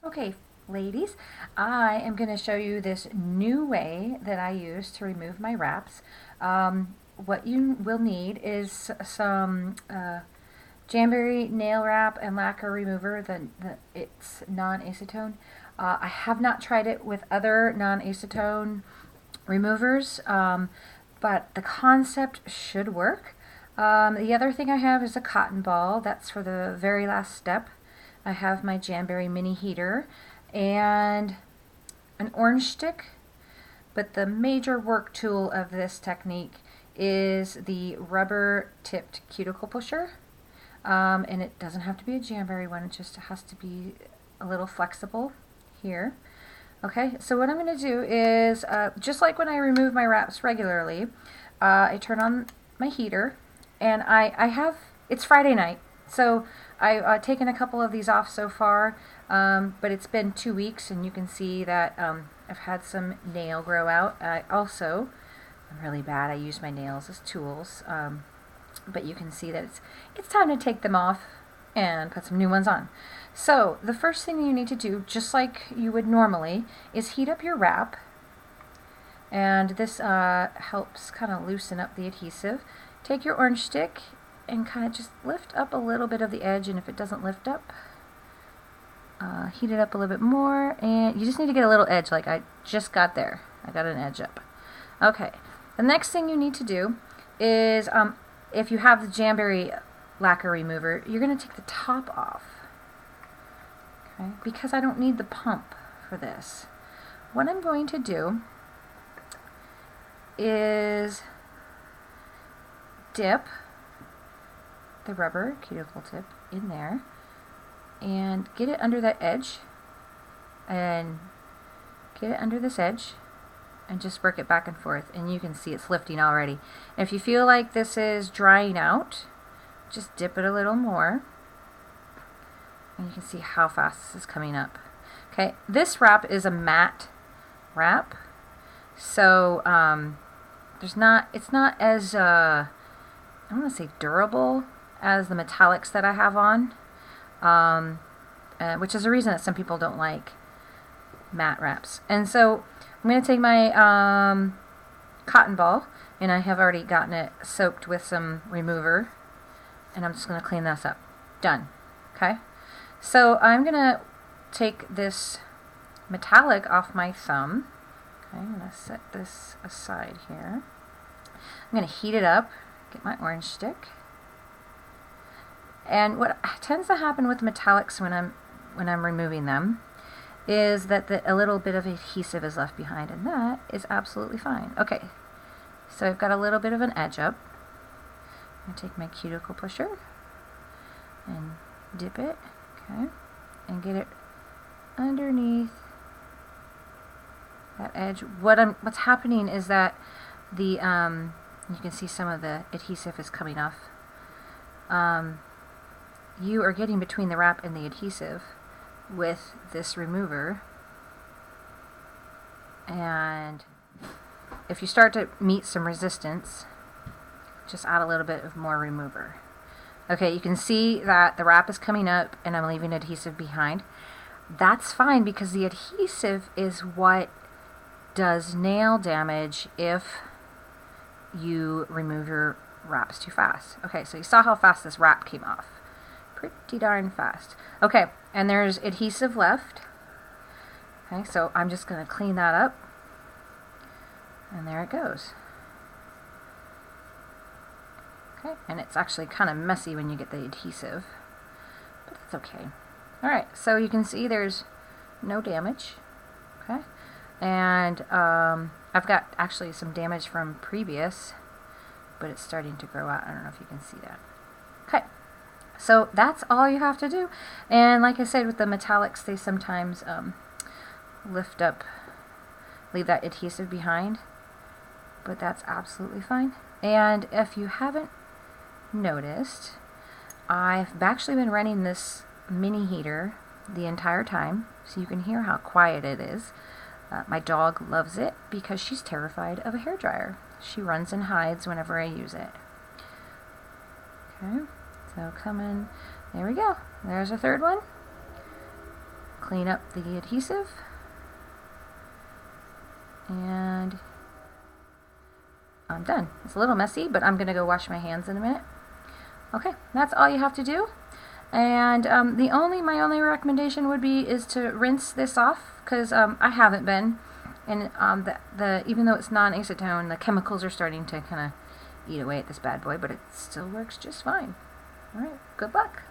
Okay, ladies, I am going to show you this new way that I use to remove my wraps. What you will need is some Jamberry nail wrap and lacquer remover. It's non-acetone. I have not tried it with other non-acetone removers, but the concept should work. The other thing I have is a cotton ball. That's for the very last step. I have my Jamberry mini heater and an orange stick, but the major work tool of this technique is the rubber tipped cuticle pusher. And it doesn't have to be a Jamberry one, it just has to be a little flexible here. Okay, so what I'm going to do is, just like when I remove my wraps regularly, I turn on my heater, and it's Friday night, so I've taken a couple of these off so far, but it's been 2 weeks, and you can see that I've had some nail grow out. I'm really bad, I use my nails as tools, but you can see that it's time to take them off and put some new ones on. So the first thing you need to do, just like you would normally, is heat up your wrap, and this helps kind of loosen up the adhesive. Take your orange stick and kind of just lift up a little bit of the edge, and if it doesn't lift up, heat it up a little bit more, and you just need to get a little edge like I just got there. I got an edge up. Okay, the next thing you need to do is, if you have the Jamberry lacquer remover, you're going to take the top off. Okay, because I don't need the pump for this. What I'm going to do is dip the rubber cuticle tip in there and get it under that edge, and get it under this edge, and just work it back and forth, and you can see it's lifting already. And if you feel like this is drying out, just dip it a little more, and you can see how fast this is coming up. Okay, this wrap is a matte wrap, so it's not as I don't want to say durable as the metallics that I have on, which is a reason that some people don't like matte wraps. And so I'm going to take my cotton ball, and I have already gotten it soaked with some remover, and I'm just going to clean this up. Done. Okay, so I'm going to take this metallic off my thumb. Okay, I'm going to set this aside here. I'm going to heat it up, get my orange stick. And what tends to happen with metallics when I'm removing them is that a little bit of adhesive is left behind, and that is absolutely fine. Okay, so I've got a little bit of an edge up. I'm going to take my cuticle pusher and dip it, okay, and get it underneath that edge. What's happening is that you can see some of the adhesive is coming off. You are getting between the wrap and the adhesive with this remover, and if you start to meet some resistance, just add a little bit of more remover. Okay, you can see that the wrap is coming up and I'm leaving adhesive behind. That's fine, because the adhesive is what does nail damage if you remove your wraps too fast. Okay, so you saw how fast this wrap came off. Pretty darn fast. Okay, and there's adhesive left. Okay, so I'm just going to clean that up, and there it goes. Okay, and it's actually kind of messy when you get the adhesive, but that's okay. Alright, so you can see there's no damage. Okay, and I've got actually some damage from previous, but it's starting to grow out. I don't know if you can see that. Okay, so that's all you have to do. And like I said, with the metallics, they sometimes lift up, leave that adhesive behind, but that's absolutely fine. And if you haven't noticed, I've actually been running this mini heater the entire time, so you can hear how quiet it is. My dog loves it because she's terrified of a hairdryer. She runs and hides whenever I use it. Okay, so come in. There we go. There's a third one. clean up the adhesive, and I'm done. It's a little messy, but I'm gonna go wash my hands in a minute. Okay, that's all you have to do. And my only recommendation would be is to rinse this off, because I haven't been, and even though it's non-acetone, the chemicals are starting to kind of eat away at this bad boy, but it still works just fine. All right, good luck.